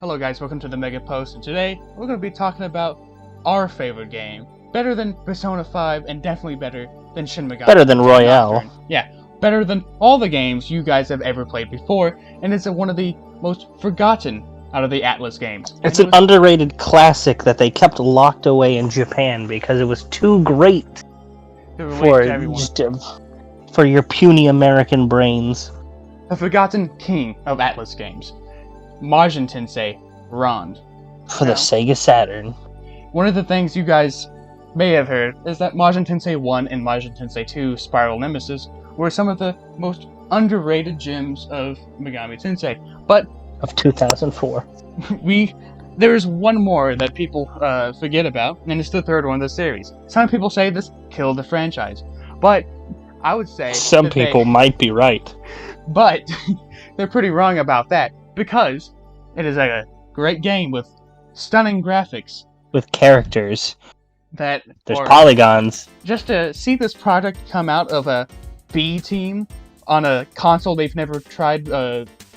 Hello guys, welcome to the Mega Post, and today we're going to be talking about our favorite game. Better than Persona 5, and definitely better than Shin Megami. Better than Royale. Nocturne. Yeah, better than all the games you guys have ever played before, and it's one of the most forgotten out of the Atlus games. It's an underrated classic that they kept locked away in Japan because it was too great for your puny American brains. The forgotten king of Atlus games. Majin Tensei Ronde. For the Sega Saturn. One of the things you guys may have heard is that Majin Tensei 1 and Majin Tensei 2 Spiral Nemesis were some of the most underrated gems of Megami Tensei. But of 2004. There's one more that people forget about, and it's the third one of the series. Some people say this killed the franchise, but I would say some people might be right. But they're pretty wrong about that, because it is a great game with stunning graphics. With characters. There's polygons. Just to see this product come out of a B team on a console they've never tried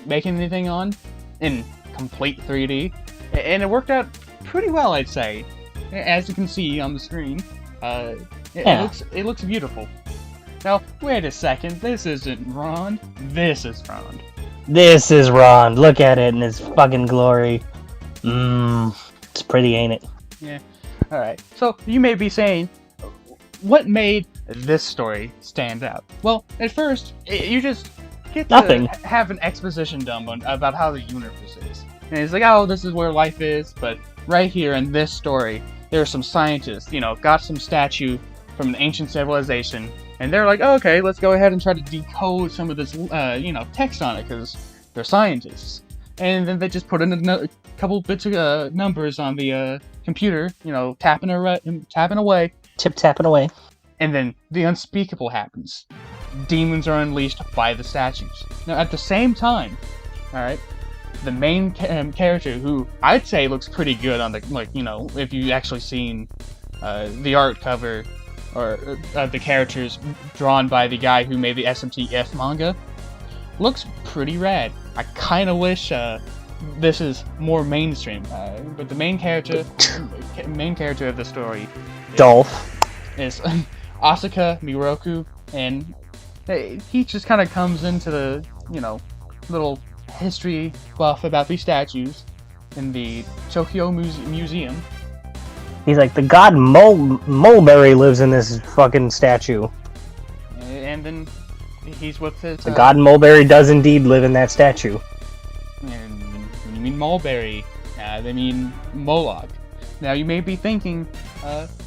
making anything on in complete 3D. And it worked out pretty well, I'd say. As you can see on the screen, it looks beautiful. Now, wait a second, this isn't Ronde, this is Ronde. This is Ronde, look at it in its fucking glory. It's pretty, ain't it? Yeah, alright. So, you may be saying, what made this story stand out? Well, at first, you just get to have an exposition dump about how the universe is. And it's like, oh, this is where life is, but right here in this story, there are some scientists, got some statue from an ancient civilization, and they're like, oh, okay, let's go ahead and try to decode some of this, text on it, because they're scientists. And then they just put in a couple bits of numbers on the computer, tapping away. Tapping away. And then the unspeakable happens. Demons are unleashed by the statues. Now, at the same time, alright, the main character, who I'd say looks pretty good on the, if you've actually seen the art cover, or the characters drawn by the guy who made the SMTF manga, looks pretty rad. I kind of wish this is more mainstream, but the main character of the story is Asuka Miroku, and he just kind of comes into the little history buff about these statues in the Tokyo Museum. He's like, the god Mulberry lives in this fucking statue. And then he's with his... The god Mulberry does indeed live in that statue. And when you mean Mulberry, they mean Moloch. Now you may be thinking,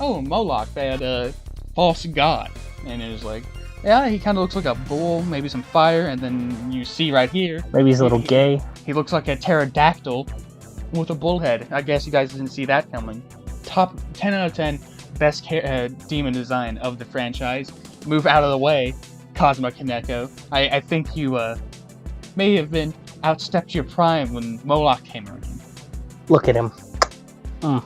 oh, Moloch, that false god. And it was like, yeah, he kind of looks like a bull, maybe some fire, and then you see right here... Maybe he's a little gay. He looks like a pterodactyl with a bull head. I guess you guys didn't see that coming. Top 10 out of 10 best demon design of the franchise. Move out of the way, Cosmo Kaneko. I think you may have been outstepped your prime when Moloch came around. Look at him. A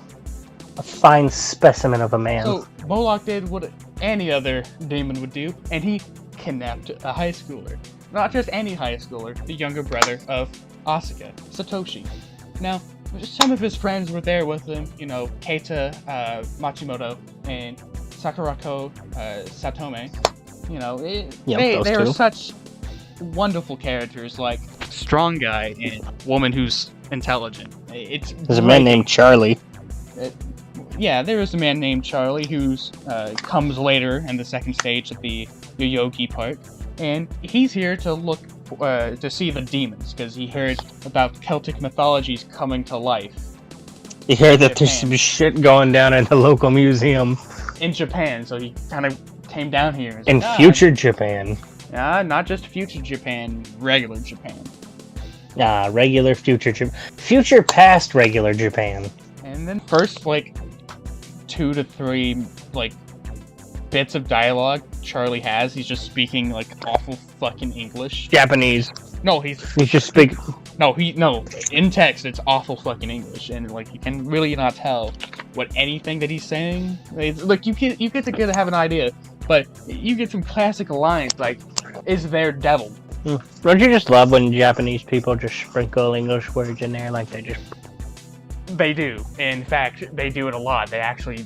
fine specimen of a man. So Moloch did what any other demon would do, and he kidnapped a high schooler. Not just any high schooler, the younger brother of Asuka, Satoshi. Now, some of his friends were there with him, Keita Machimoto and Sakurako Satome. They were such wonderful characters, like strong guy and woman who's intelligent. There's a man named Charlie. There is a man named Charlie who's comes later in the second stage of the Yoyogi part, and he's here to look to see the demons, because he heard about Celtic mythologies coming to life. He heard that there's some shit going down in the local museum. In Japan, so he kind of came down here. In future Japan. Not just future Japan, regular Japan. Regular future Japan. Future past regular Japan. And then first, 2 to 3, bits of dialogue Charlie has, he's just speaking awful fucking English. Japanese. No, he's just speaking. No, in text it's awful fucking English, and you can really not tell what anything that he's saying. You get to have an idea, but you get some classic lines like, "Is there devil?" Don't you just love when Japanese people just sprinkle English words in there like they just... They do. In fact, they do it a lot. They actually...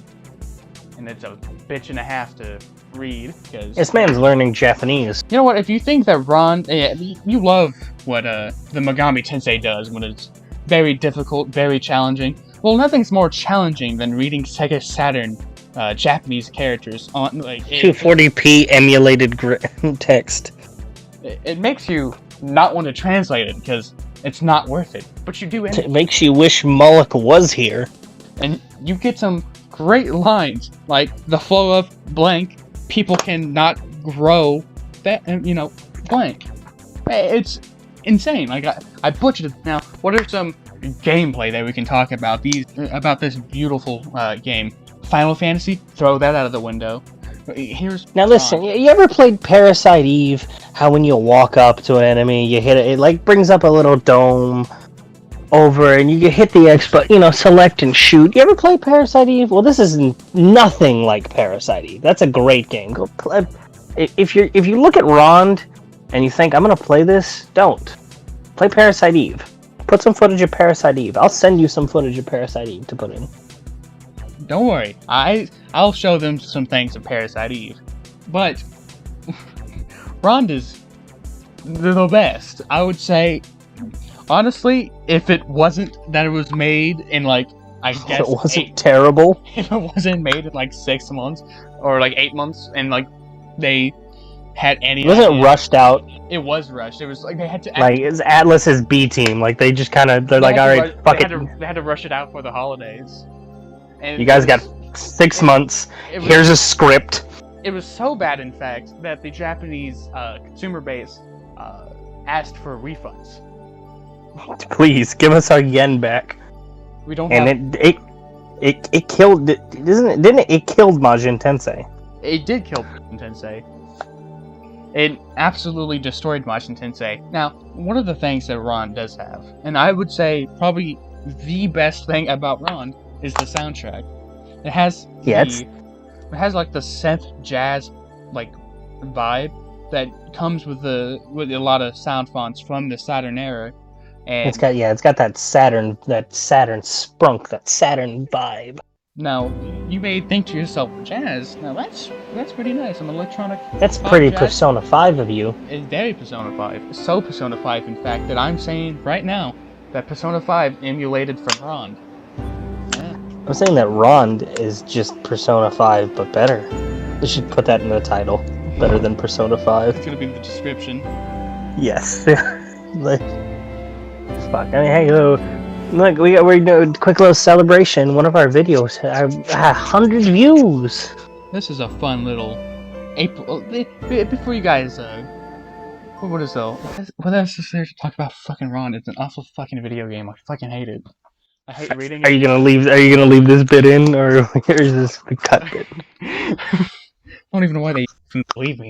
And it's a bitch and a half to read, because... This man's learning Japanese. You know what, if you think that Ron... Yeah, you love what the Megami Tensei does when it's very difficult, very challenging. Well, nothing's more challenging than reading Sega Saturn Japanese characters on, like... 240p emulated text. It makes you not want to translate it, because it's not worth it. But you do anyway. It makes you wish Moloch was here. And you get some great lines, like the flow of blank, people cannot grow that, blank. It's insane. Like, I butchered it. Now, what are some gameplay that we can talk about about this beautiful game? Final Fantasy? Throw that out of the window. Now listen, you ever played Parasite Eve? How when you walk up to an enemy, you hit it, it like brings up a little dome over, and you hit the X, but select and shoot. You ever play Parasite Eve? Well, this is nothing like Parasite Eve. That's a great game. Go play. If you look at Ronde and you think I'm gonna play this, don't play Parasite Eve. Put some footage of Parasite Eve. I'll send you some footage of Parasite Eve to put in. Don't worry, I'll show them some things of Parasite Eve. But Ronde is the best. I would say, honestly, if it wasn't that it was made in I guess it wasn't terrible. If it wasn't made in 6 months or 8 months, and they had any. It wasn't rushed out. It was rushed. It was they had to. It's Atlus's B team. They just kind of all right, fuck it. They had to rush it out for the holidays. And you guys got 6 months. Here's a script. It was so bad, in fact, that the Japanese consumer base asked for refunds. Please give us our yen back. We don't. And it killed. Didn't it? It killed Majin Tensei. It did kill Majin Tensei. It absolutely destroyed Majin Tensei. Now, one of the things that Ron does have, and I would say probably the best thing about Ron, is the soundtrack. It has the synth jazz vibe that comes with a lot of sound fonts from the Saturn era, and it's got that Saturn sprunk, that Saturn vibe. Now you may think to yourself, jazz. Now that's pretty nice. An electronic. That's pretty jazz. Persona 5 of you. It's very Persona 5. So Persona 5, in fact, that I'm saying right now that Persona 5 emulated from Ronde. I'm saying that Ronde is just Persona 5, but better. They should put that in the title. Better than Persona 5. It's gonna be in the description. Yes. Fuck. I mean, hey, look, we're doing a quick little celebration. One of our videos had 100 views. This is a fun little April. Before you guys, what else is there to talk about? Fucking Ronde. It's an awful fucking video game. I fucking hate it. I hate reading it. Are you gonna leave this bit in, or is this the cut bit? I don't even know why they leave me.